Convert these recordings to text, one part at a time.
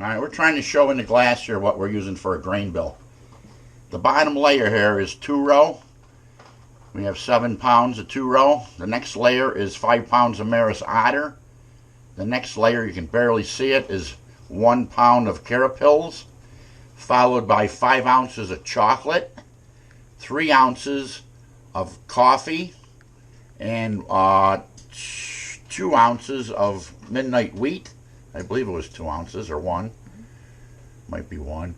Alright, we're trying to show in the glass here what we're using for a grain bill. The bottom layer here is 2-row. We have 7 pounds of 2-row. The next layer is 5 pounds of Maris Otter. The next layer, you can barely see it, is 1 pound of carapils, followed by 5 ounces of chocolate, 3 ounces of coffee, and 2 ounces of midnight wheat. I believe it was 2 ounces, or 1. Might be 1.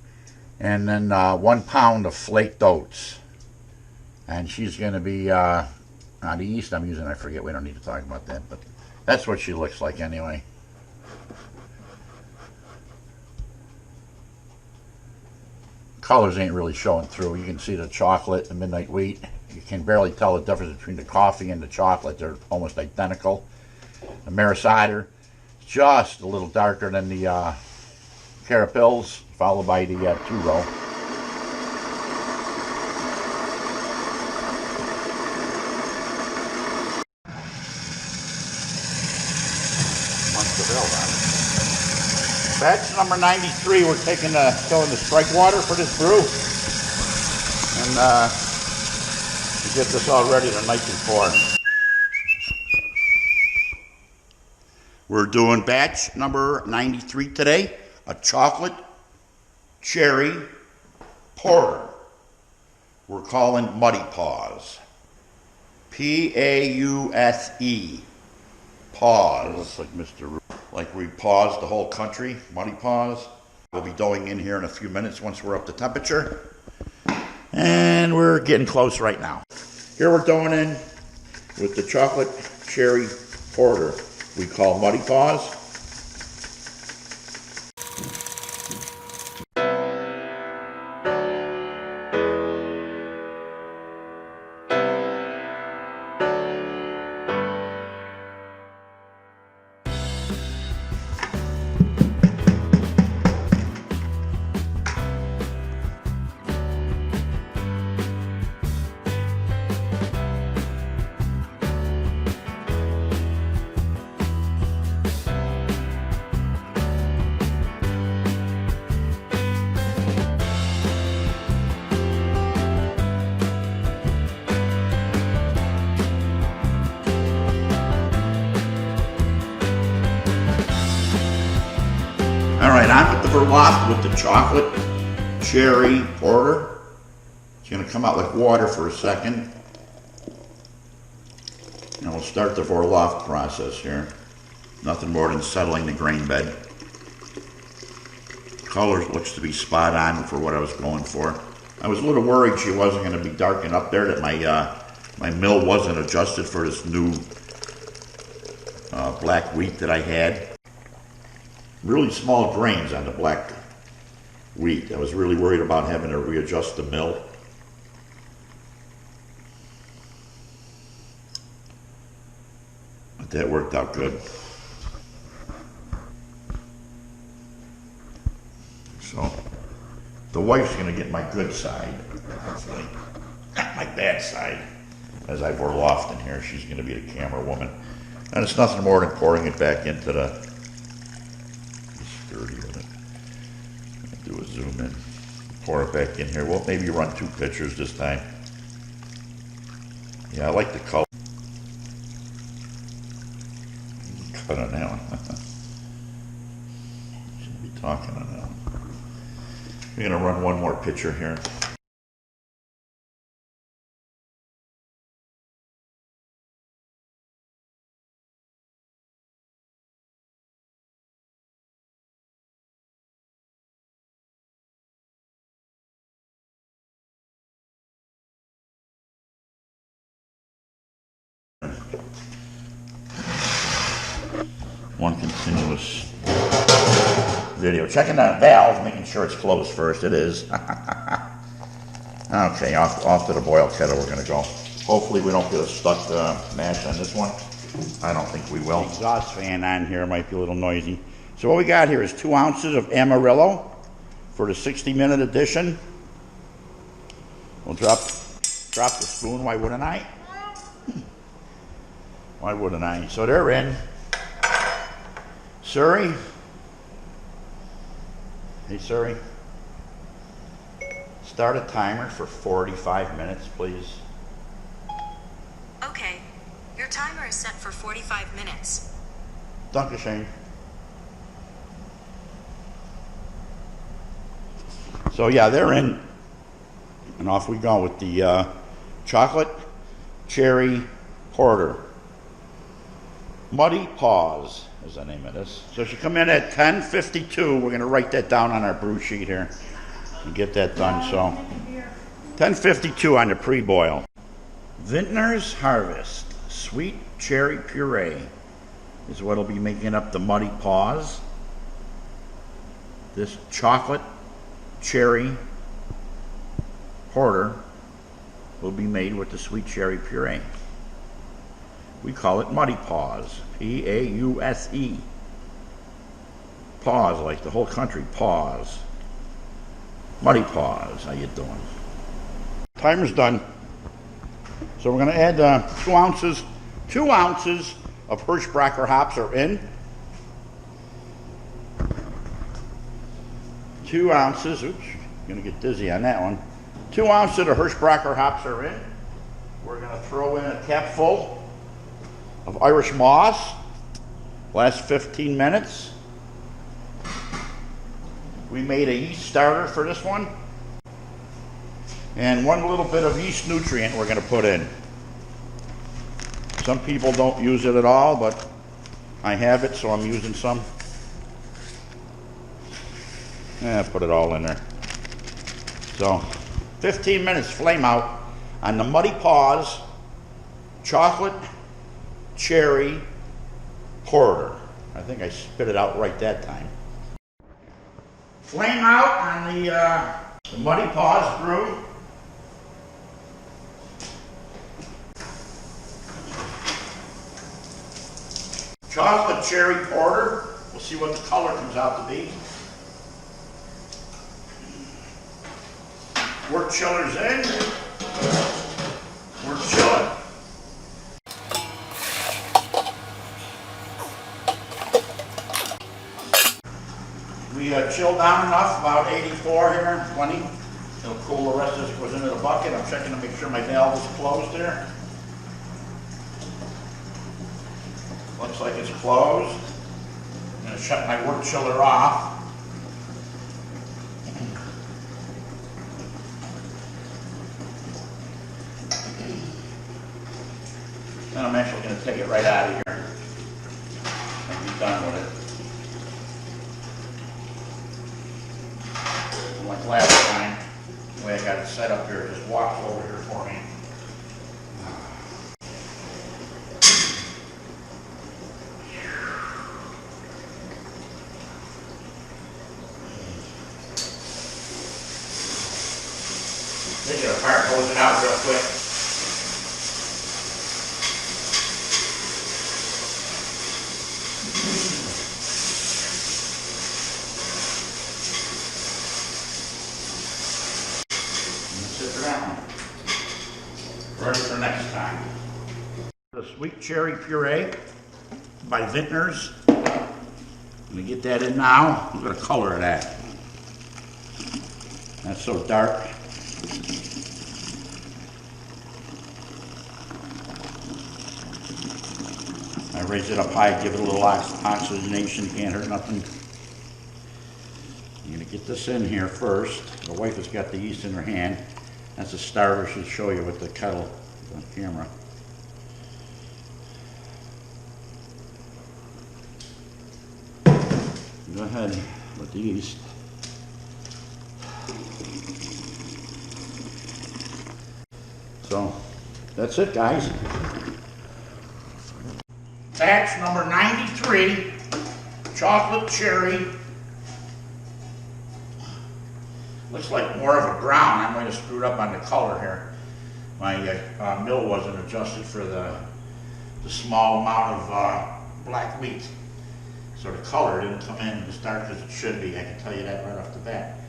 And then 1 pound of flaked oats. And she's going to be, the yeast I'm using, I forget, we don't need to talk about that, but that's what she looks like anyway. Colors ain't really showing through. You can see the chocolate and midnight wheat. You can barely tell the difference between the coffee and the chocolate. They're almost identical. The Maris Otter, just a little darker than the carapils, followed by the 2-row. Batch number 93, we're taking filling the strike water for this brew. And we get this all ready the night before. We're doing batch number 93 today, a chocolate cherry porter. We're calling Muddy Paws. P-A-U-S-E. Paws. Looks like Mr. Like we paused the whole country, Muddy Paws. We'll be going in here in a few minutes once we're up to temperature. And we're getting close right now. Here we're going in with the chocolate cherry porter we call Muddy Paws. Alright, on with the Verloft with the chocolate cherry porter. It's going to come out like water for a second. And we'll start the Verloft process here. Nothing more than settling the grain bed. Color looks to be spot on for what I was going for. I was a little worried she wasn't going to be darkened up there, that my mill wasn't adjusted for this new black wheat that I had. Really small grains on the black wheat. I was really worried about having to readjust the mill. But that worked out good. So, the wife's going to get my good side, hopefully. Not my bad side. As I Verloft in here, she's going to be the camera woman. And it's nothing more than pouring it back into the with it. Do a zoom in, pour it back in here. We'll maybe run 2 pitchers this time. Yeah, I like the color. Cut on that one. Should be talking on that one. We're gonna run 1 more pitcher here. One continuous video. Checking that valve, making sure it's closed first. It is. Okay, off to the boil kettle we're going to go. Hopefully we don't get a stuck mash on this one. I don't think we will. The exhaust fan on here might be a little noisy. So what we got here is 2 ounces of Amarillo for the 60-minute edition. We'll drop the spoon. Why wouldn't I? Why wouldn't I? So they're in. Surrey. Hey Siri, start a timer for 45 minutes, please. Okay, your timer is set for 45 minutes. Dankeschön. So yeah, they're in, and off we go with the chocolate cherry porter. Muddy Paws is the name of this. So it should come in at 10:52. We're going to write that down on our brew sheet here and get that done. So 10:52 on the pre-boil. Vintner's Harvest Sweet Cherry Puree is what will be making up the Muddy Paws. This chocolate cherry porter will be made with the sweet cherry puree. We call it Muddy Paws, P-A-U-S-E. Paws, like the whole country, paws. Muddy Paws, how you doing? Timer's done. So we're going to add 2 ounces of Hersbrucker hops are in. 2 ounces, oops, gonna get dizzy on that one. 2 ounces of Hersbrucker hops are in. We're gonna throw in a capful of Irish moss. Last 15 minutes. We made a yeast starter for this one. And 1 little bit of yeast nutrient we're gonna put in. Some people don't use it at all, but I have it, so I'm using some. Put it all in there. So, 15 minutes flame out on the Muddy Paws chocolate cherry porter. I think I spit it out right that time. Flame out on the Muddy Paws brew. Chocolate cherry porter. We'll see what the color comes out to be. We're chillers in. We're chilling. We chilled down enough, about 84 here, 20. It'll cool the rest of this goes into the bucket. I'm checking to make sure my valve is closed there. Looks like it's closed. I'm going to shut my work chiller off. And I'm actually going to take it right out of here and be done with it. Like last time, the way I got it set up here, it just walks over here for me. Take it apart, close it out real quick. Ready for next time. The sweet cherry puree by Vintners. I'm going to get that in now. I'm going to color that. That's so dark. I raise it up high, give it a little oxygenation, can't hurt nothing. I'm going to get this in here first. The wife has got the yeast in her hand. That's a starter. She'll show you with the kettle on camera. Go ahead with the yeast. So that's it, guys. Batch number 93, chocolate cherry. Looks like more of a brown. I might have screwed up on the color here. My mill wasn't adjusted for the small amount of black wheat. So the color didn't come in as dark as it should be. I can tell you that right off the bat.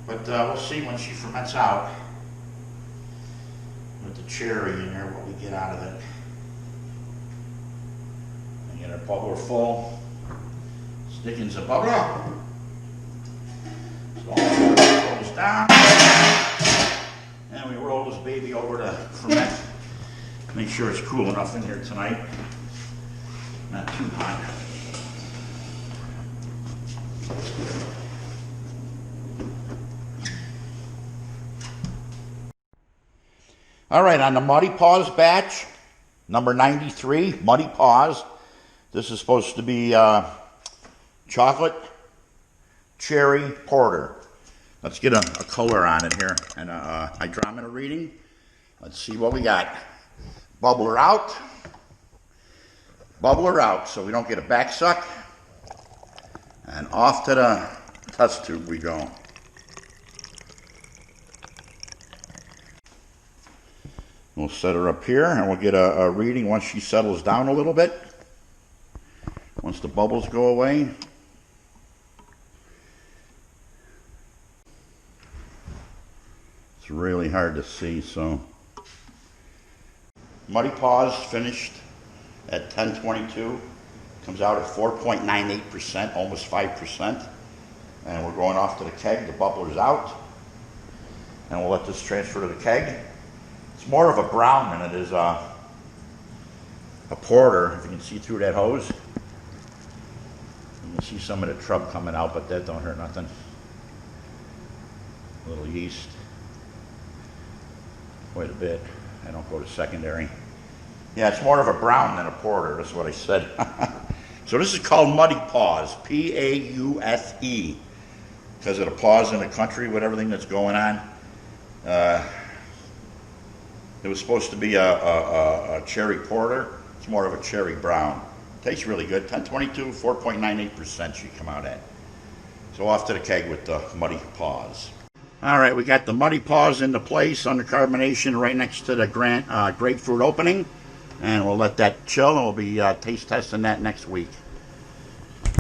But we'll see when she ferments out with the cherry in there what we get out of it. And get our bubbler full. Stick in some bubble. goes down. And we roll this baby over to ferment. Make sure it's cool enough in here tonight. Not too hot. All right, on the Muddy Paws batch, number 93, Muddy Paws. This is supposed to be chocolate cherry porter. Let's get a color on it here and a hydrometer reading. Let's see what we got. Bubbler out. Bubbler out so we don't get a back suck. And off to the test tube we go. We'll set her up here and we'll get a reading once she settles down a little bit. Once the bubbles go away. It's really hard to see, so. Muddy Paws finished at 1022. Comes out at 4.98%, almost 5%. And we're going off to the keg. The bubbler's out. And we'll let this transfer to the keg. It's more of a brown than it is a porter, if you can see through that hose. You can see some of the trub coming out, but that don't hurt nothing. A little yeast. Quite a bit. I don't go to secondary. Yeah, it's more of a brown than a porter, that's what I said. So this is called Muddy Paws, P-A-U-S-E, because of the pause in the country with everything that's going on. It was supposed to be a cherry porter. It's more of a cherry brown. Tastes really good. 1022, 4.98% should come out at. So off to the keg with the Muddy Paws. All right, we got the Muddy Paws into place under carbonation right next to the grapefruit opening. And we'll let that chill, and we'll be taste testing that next week.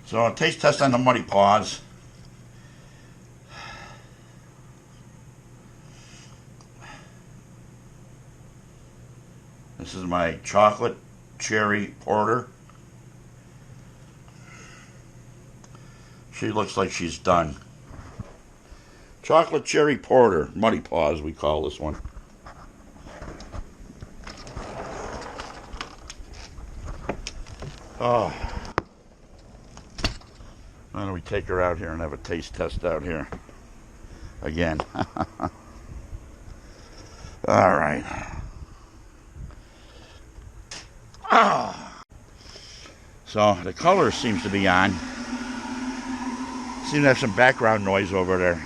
So a taste test on the Muddy Paws. This is my chocolate cherry porter. She looks like she's done. Chocolate cherry porter, Muddy Paws we call this one. Oh. Why don't we take her out here and have a taste test out here again. All right. So the color seems to be on. Seems to have some background noise over there.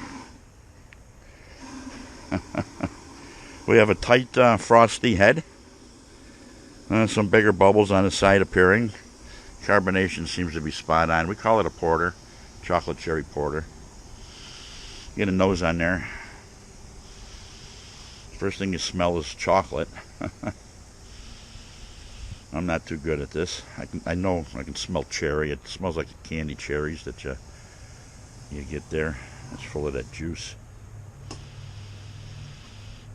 We have a tight frosty head. Some bigger bubbles on the side appearing. Carbonation seems to be spot on. We call it a porter, chocolate cherry porter. Get a nose on there. First thing you smell is chocolate. I'm not too good at this. I know I can smell cherry. It smells like candy cherries that you get there. It's full of that juice.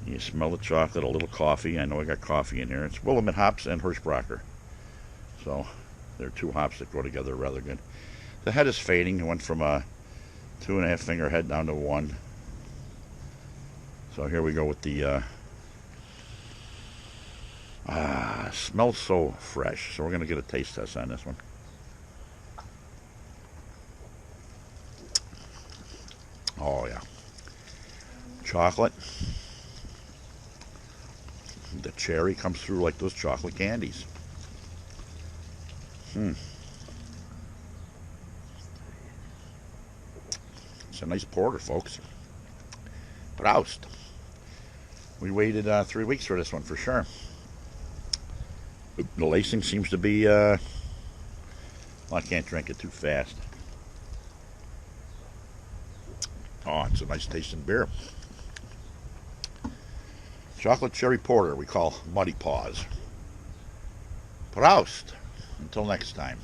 You smell the chocolate, a little coffee. I know I got coffee in here. It's Willamette hops and Hersbrucker. So they're two hops that go together rather good. The head is fading. It went from a 2.5 finger head down to 1. So here we go with the smells so fresh. So we're going to get a taste test on this one. Oh yeah. Chocolate. The cherry comes through like those chocolate candies. It's a nice porter, folks. Proust. We waited 3 weeks for this one for sure. The lacing seems to be, well, I can't drink it too fast. Oh, it's a nice tasting beer. Chocolate cherry porter we call Muddy Paws. Proust. Until next time.